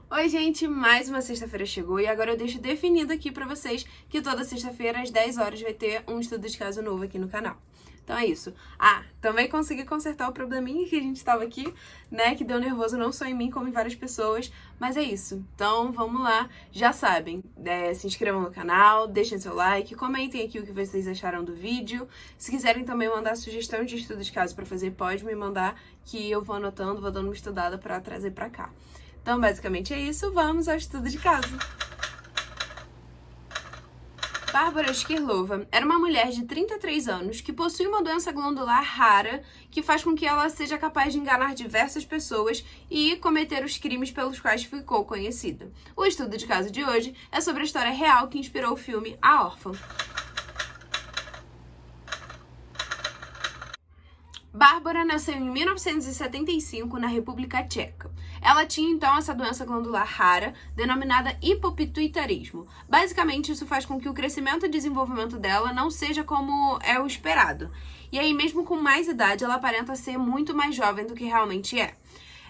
Oi, gente, mais uma sexta-feira chegou e agora eu deixo definido aqui pra vocês que toda sexta-feira às 10 horas vai ter um estudo de caso novo aqui no canal. Então é isso. Também consegui consertar o probleminha que a gente tava aqui, né, que deu nervoso não só em mim, como em várias pessoas, mas é isso. Então vamos lá, já sabem, se inscrevam no canal, deixem seu like, comentem aqui o que vocês acharam do vídeo. Se quiserem também mandar sugestão de estudo de caso pra fazer, pode me mandar, que eu vou anotando, vou dando uma estudada pra trazer pra cá. Então, basicamente é isso, vamos ao estudo de caso. Bárbara Škerlova era uma mulher de 33 anos que possui uma doença glandular rara que faz com que ela seja capaz de enganar diversas pessoas e cometer os crimes pelos quais ficou conhecida. O estudo de caso de hoje é sobre a história real que inspirou o filme A Órfã. Bárbara nasceu em 1975 na República Tcheca. Ela tinha então essa doença glandular rara, denominada hipopituitarismo. Basicamente, isso faz com que o crescimento e desenvolvimento dela não seja como é o esperado. E aí, mesmo com mais idade, ela aparenta ser muito mais jovem do que realmente é.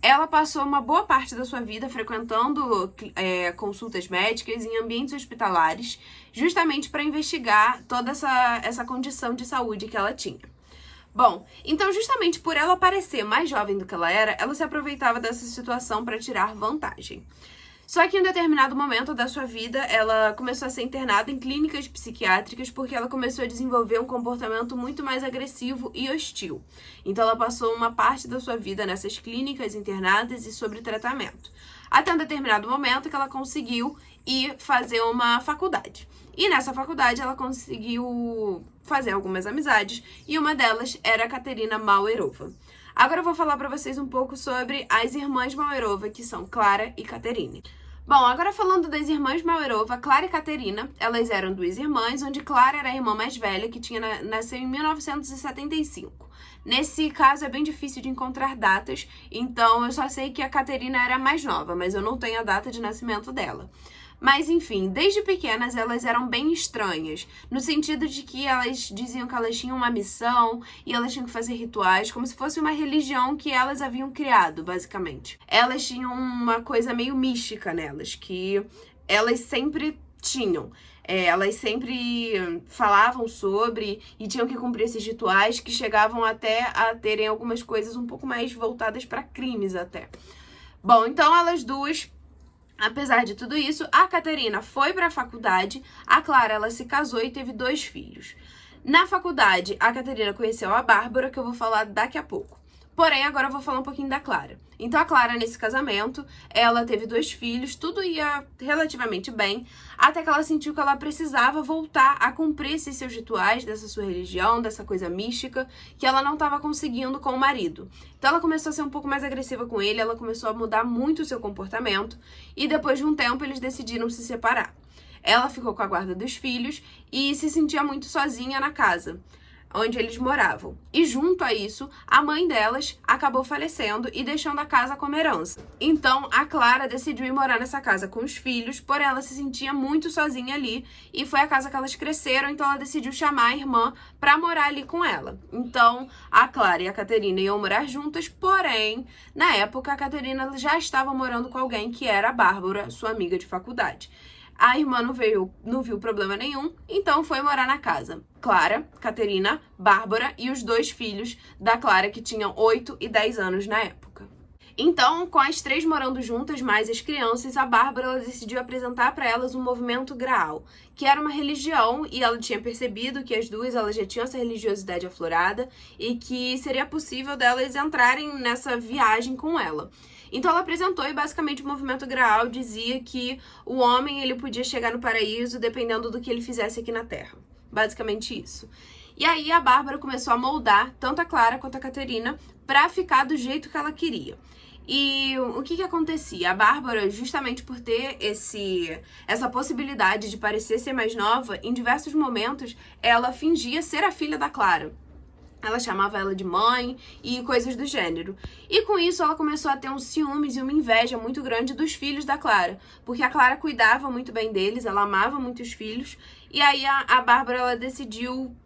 Ela passou uma boa parte da sua vida frequentando consultas médicas em ambientes hospitalares, justamente para investigar toda essa condição de saúde que ela tinha. Bom, então justamente por ela parecer mais jovem do que ela se aproveitava dessa situação para tirar vantagem. Só que em determinado momento da sua vida, ela começou a ser internada em clínicas psiquiátricas porque ela começou a desenvolver um comportamento muito mais agressivo e hostil. Então ela passou uma parte da sua vida nessas clínicas internadas e sob tratamento. Até um determinado momento que ela conseguiu ir fazer uma faculdade. E nessa faculdade ela conseguiu fazer algumas amizades e uma delas era a Katerina Mauerova. Agora eu vou falar para vocês um pouco sobre as irmãs Mauerova, que são Clara e Katerina. Bom, agora falando das irmãs Mauerova, Clara e Katerina, elas eram duas irmãs, onde Clara era a irmã mais velha, que nasceu em 1975. Nesse caso é bem difícil de encontrar datas, então eu só sei que a Katerina era a mais nova, mas eu não tenho a data de nascimento dela. Mas enfim, desde pequenas elas eram bem estranhas, no sentido de que elas diziam que elas tinham uma missão e elas tinham que fazer rituais, como se fosse uma religião que elas haviam criado, basicamente. Elas tinham uma coisa meio mística nelas, que elas sempre tinham. Elas sempre falavam sobre e tinham que cumprir esses rituais que chegavam até a terem algumas coisas um pouco mais voltadas para crimes até. Bom, então elas duas... Apesar de tudo isso, a Katerina foi para a faculdade, a Clara ela se casou e teve 2 filhos. Na faculdade, a Katerina conheceu a Bárbara, que eu vou falar daqui a pouco. Porém, agora eu vou falar um pouquinho da Clara. Então, a Clara, nesse casamento, ela teve 2 filhos, tudo ia relativamente bem, até que ela sentiu que ela precisava voltar a cumprir esses seus rituais, dessa sua religião, dessa coisa mística, que ela não estava conseguindo com o marido. Então, ela começou a ser um pouco mais agressiva com ele, ela começou a mudar muito o seu comportamento, e depois de um tempo, eles decidiram se separar. Ela ficou com a guarda dos filhos e se sentia muito sozinha na casa onde eles moravam. E junto a isso, a mãe delas acabou falecendo e deixando a casa como herança. Então, a Clara decidiu ir morar nessa casa com os filhos, porém ela se sentia muito sozinha ali e foi a casa que elas cresceram, então ela decidiu chamar a irmã para morar ali com ela. Então, a Clara e a Katerina iam morar juntas, porém, na época, a Katerina já estava morando com alguém que era a Bárbara, sua amiga de faculdade. A irmã não viu problema nenhum, então foi morar na casa. Clara, Katerina, Bárbara e os 2 filhos da Clara, que tinham 8 e 10 anos na época. Então, com as 3 morando juntas, mais as crianças, a Bárbara ela decidiu apresentar para elas um movimento Graal, que era uma religião, e ela tinha percebido que as duas elas já tinham essa religiosidade aflorada e que seria possível delas entrarem nessa viagem com ela. Então ela apresentou e basicamente o movimento Graal dizia que o homem ele podia chegar no paraíso dependendo do que ele fizesse aqui na Terra. Basicamente isso. E aí a Bárbara começou a moldar tanto a Clara quanto a Katerina para ficar do jeito que ela queria. E o que acontecia? A Bárbara, justamente por ter essa possibilidade de parecer ser mais nova, em diversos momentos ela fingia ser a filha da Clara. Ela chamava ela de mãe e coisas do gênero. E com isso ela começou a ter um ciúmes e uma inveja muito grande dos filhos da Clara. Porque a Clara cuidava muito bem deles, ela amava muito os filhos. E aí a Bárbara ela decidiu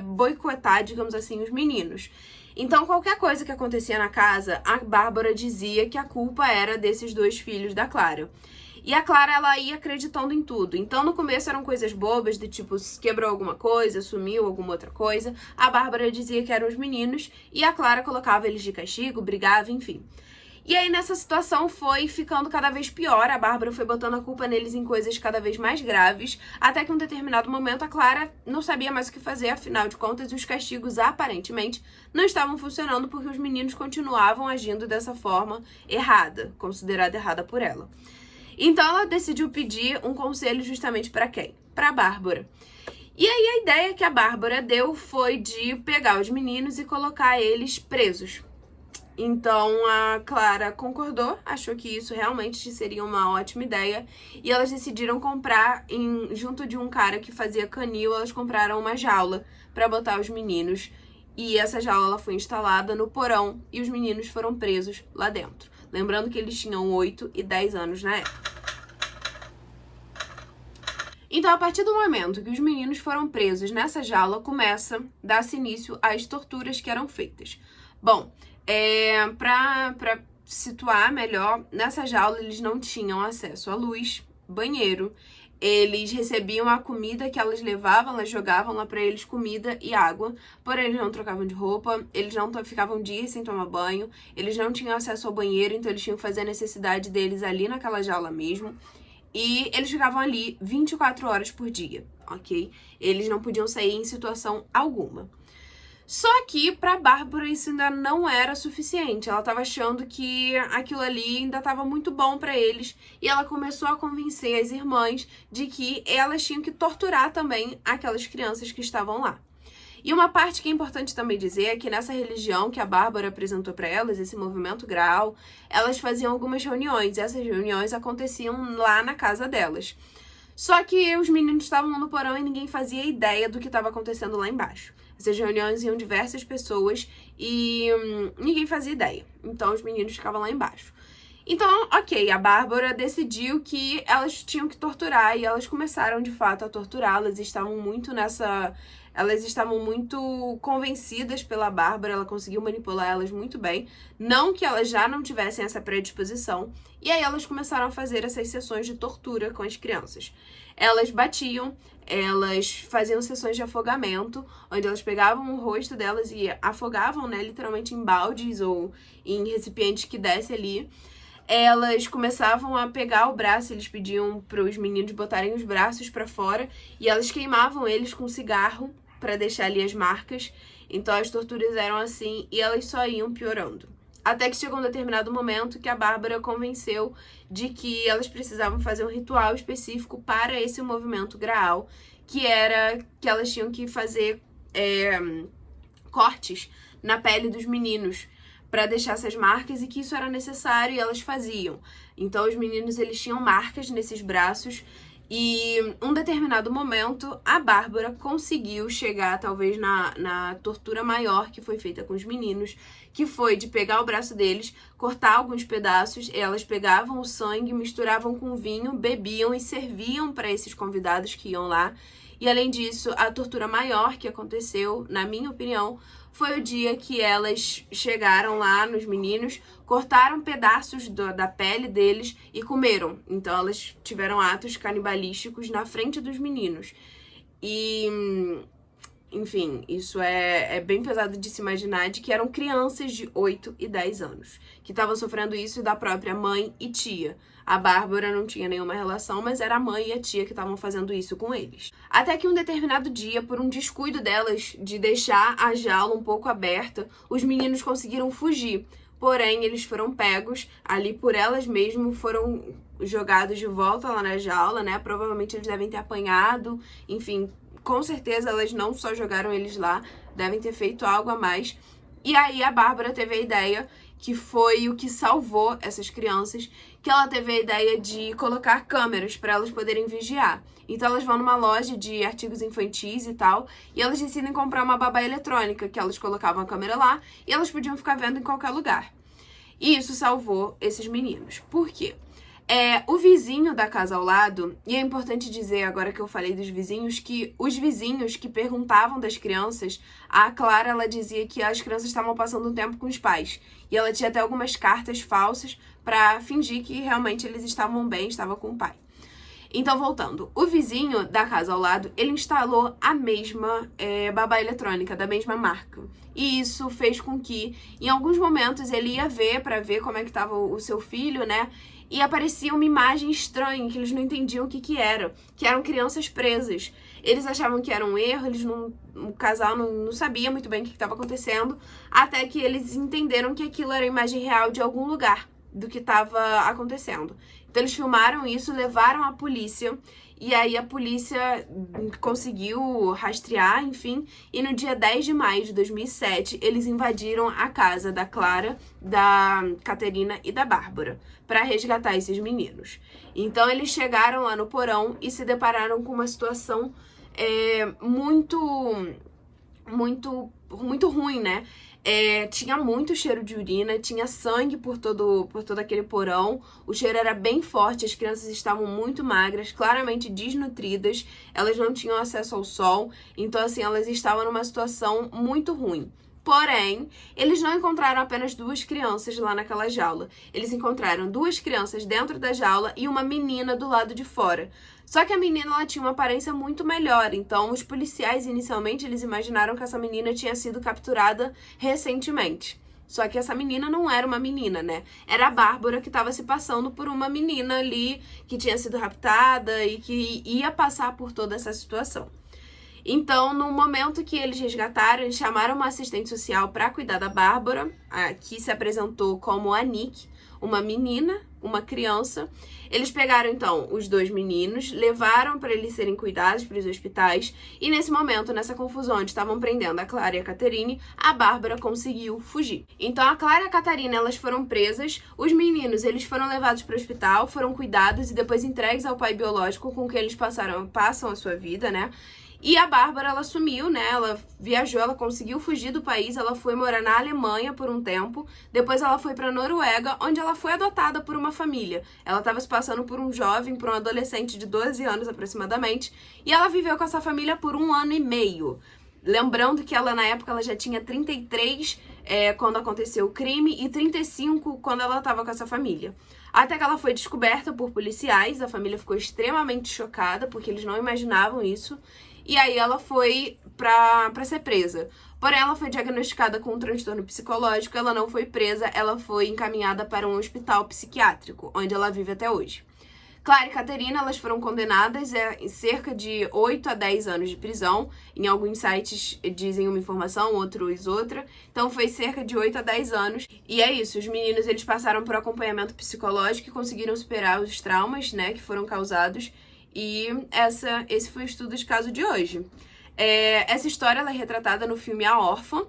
boicotar, digamos assim, os meninos. Então, qualquer coisa que acontecia na casa, a Bárbara dizia que a culpa era desses 2 filhos da Clara. E a Clara, ela ia acreditando em tudo. Então, no começo eram coisas bobas, de tipo, quebrou alguma coisa, sumiu alguma outra coisa. A Bárbara dizia que eram os meninos e a Clara colocava eles de castigo, brigava, enfim. E aí, nessa situação, foi ficando cada vez pior. A Bárbara foi botando a culpa neles em coisas cada vez mais graves, até que em um determinado momento a Clara não sabia mais o que fazer, afinal de contas, os castigos aparentemente não estavam funcionando porque os meninos continuavam agindo dessa forma errada, considerada errada por ela. Então, ela decidiu pedir um conselho justamente para quem? Para a Bárbara. E aí, a ideia que a Bárbara deu foi de pegar os meninos e colocar eles presos. Então, a Clara concordou, achou que isso realmente seria uma ótima ideia. E elas decidiram comprar, junto de um cara que fazia canil, elas compraram uma jaula para botar os meninos. E essa jaula ela foi instalada no porão e os meninos foram presos lá dentro. Lembrando que eles tinham 8 e 10 anos na época. Então, a partir do momento que os meninos foram presos nessa jaula, começa a dar-se início às torturas que eram feitas. Bom, pra situar melhor, nessa jaula eles não tinham acesso à luz, banheiro, eles recebiam a comida que elas levavam, elas jogavam lá pra eles comida e água, porém eles não trocavam de roupa, eles não ficavam dias sem tomar banho, eles não tinham acesso ao banheiro, então eles tinham que fazer a necessidade deles ali naquela jaula mesmo. E eles ficavam ali 24 horas por dia, ok? Eles não podiam sair em situação alguma. Só que pra Bárbara isso ainda não era suficiente. Ela tava achando que aquilo ali ainda tava muito bom pra eles. E ela começou a convencer as irmãs de que elas tinham que torturar também aquelas crianças que estavam lá. E uma parte que é importante também dizer é que nessa religião que a Bárbara apresentou para elas, esse movimento Graal, elas faziam algumas reuniões. E essas reuniões aconteciam lá na casa delas. Só que os meninos estavam no porão e ninguém fazia ideia do que estava acontecendo lá embaixo. Essas reuniões iam diversas pessoas e ninguém fazia ideia. Então os meninos ficavam lá embaixo. Então, ok, a Bárbara decidiu que elas tinham que torturar e elas começaram de fato a torturar. Elas estavam muito convencidas pela Bárbara, ela conseguiu manipular elas muito bem. Não que elas já não tivessem essa predisposição. E aí elas começaram a fazer essas sessões de tortura com as crianças. Elas batiam, elas faziam sessões de afogamento, onde elas pegavam o rosto delas e afogavam, né, literalmente em baldes ou em recipientes que desse ali. Elas começavam a pegar o braço, eles pediam para os meninos botarem os braços para fora e elas queimavam eles com cigarro para deixar ali as marcas. Então as torturas eram assim e elas só iam piorando. Até que chegou um determinado momento que a Bárbara convenceu de que elas precisavam fazer um ritual específico para esse movimento Graal, que era que elas tinham que fazer cortes na pele dos meninos para deixar essas marcas e que isso era necessário e elas faziam. Então os meninos eles tinham marcas nesses braços e um determinado momento a Bárbara conseguiu chegar talvez na tortura maior que foi feita com os meninos, que foi de pegar o braço deles, cortar alguns pedaços, elas pegavam o sangue, misturavam com vinho, bebiam e serviam para esses convidados que iam lá. E além disso, a tortura maior que aconteceu, na minha opinião, foi o dia que elas chegaram lá nos meninos, cortaram pedaços da pele deles e comeram. Então elas tiveram atos canibalísticos na frente dos meninos. E, enfim, isso é bem pesado de se imaginar, de que eram crianças de 8 e 10 anos que estavam sofrendo isso da própria mãe e tia. A Bárbara não tinha nenhuma relação, mas era a mãe e a tia que estavam fazendo isso com eles. Até que um determinado dia, por um descuido delas de deixar a jaula um pouco aberta, os meninos conseguiram fugir. Porém, eles foram pegos ali por elas mesmas, foram jogados de volta lá na jaula, né? Provavelmente eles devem ter apanhado, enfim, com certeza elas não só jogaram eles lá, devem ter feito algo a mais. E aí a Bárbara teve a ideia, que foi o que salvou essas crianças, que ela teve a ideia de colocar câmeras para elas poderem vigiar. Então elas vão numa loja de artigos infantis e tal, e elas decidem comprar uma babá eletrônica, que elas colocavam a câmera lá, e elas podiam ficar vendo em qualquer lugar. E isso salvou esses meninos. Por quê? O vizinho da casa ao lado, e é importante dizer agora que eu falei dos vizinhos, que os vizinhos que perguntavam das crianças, a Clara, ela dizia que as crianças estavam passando um tempo com os pais. E ela tinha até algumas cartas falsas pra fingir que realmente eles estavam bem, estavam com o pai. Então, voltando, o vizinho da casa ao lado, ele instalou a mesma babá eletrônica, da mesma marca. E isso fez com que, em alguns momentos, ele ia ver pra ver como é que tava o seu filho, né? E aparecia uma imagem estranha, que eles não entendiam o que era, que eram crianças presas. Eles achavam que era um erro, o casal não sabia muito bem o que estava acontecendo, até que eles entenderam que aquilo era imagem real de algum lugar do que estava acontecendo. Então eles filmaram isso, levaram à polícia, e aí a polícia conseguiu rastrear, enfim, e no dia 10 de maio de 2007, eles invadiram a casa da Clara, da Caterina e da Bárbara, para resgatar esses meninos. Então eles chegaram lá no porão e se depararam com uma situação muito ruim, né? Tinha muito cheiro de urina, tinha sangue por todo aquele porão, o cheiro era bem forte, as crianças estavam muito magras, claramente desnutridas, elas não tinham acesso ao sol, então assim, elas estavam numa situação muito ruim. Porém, eles não encontraram apenas 2 crianças lá naquela jaula. Eles encontraram 2 crianças dentro da jaula e uma menina do lado de fora. Só que a menina ela tinha uma aparência muito melhor, então os policiais inicialmente eles imaginaram que essa menina tinha sido capturada recentemente. Só que essa menina não era uma menina, né? Era a Bárbara que estava se passando por uma menina ali que tinha sido raptada e que ia passar por toda essa situação. Então, no momento que eles resgataram, eles chamaram uma assistente social para cuidar da Bárbara, que se apresentou como a Nick, uma menina, uma criança. Eles pegaram, então, os 2 meninos, levaram para eles serem cuidados para os hospitais, e nesse momento, nessa confusão onde estavam prendendo a Clara e a Caterine, a Bárbara conseguiu fugir. Então, a Clara e a Caterina, elas foram presas, os meninos, eles foram levados para o hospital, foram cuidados e depois entregues ao pai biológico com quem eles passam a sua vida, né? E a Bárbara, ela sumiu, né? Ela viajou, ela conseguiu fugir do país, ela foi morar na Alemanha por um tempo, depois ela foi pra Noruega, onde ela foi adotada por uma família. Ela estava se passando por um jovem, por um adolescente de 12 anos aproximadamente, e ela viveu com essa família por 1 ano e meio. Lembrando que ela, na época, ela já tinha 33 quando aconteceu o crime e 35 quando ela estava com essa família. Até que ela foi descoberta por policiais, a família ficou extremamente chocada, porque eles não imaginavam isso. E aí ela foi pra ser presa. Porém, ela foi diagnosticada com um transtorno psicológico, ela não foi presa, ela foi encaminhada para um hospital psiquiátrico, onde ela vive até hoje. Clara e Caterina, elas foram condenadas em cerca de 8 a 10 anos de prisão. Em alguns sites dizem uma informação, outros outra. Então foi cerca de 8 a 10 anos. E é isso, os meninos eles passaram por acompanhamento psicológico e conseguiram superar os traumas, né, que foram causados. E esse foi o estudo de caso de hoje. Essa história ela é retratada no filme A Órfã,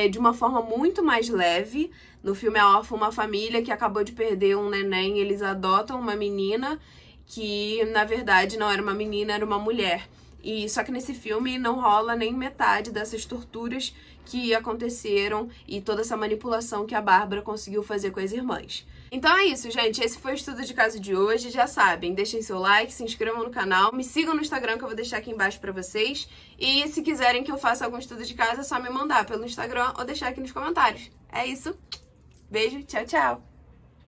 de uma forma muito mais leve. No filme A Órfã, uma família que acabou de perder um neném, eles adotam uma menina que, na verdade, não era uma menina, era uma mulher. E só que nesse filme não rola nem metade dessas torturas que aconteceram e toda essa manipulação que a Bárbara conseguiu fazer com as irmãs. Então é isso, gente. Esse foi o estudo de caso de hoje. Já sabem, deixem seu like, se inscrevam no canal, me sigam no Instagram que eu vou deixar aqui embaixo pra vocês. E se quiserem que eu faça algum estudo de caso, é só me mandar pelo Instagram ou deixar aqui nos comentários. É isso. Beijo, tchau, tchau.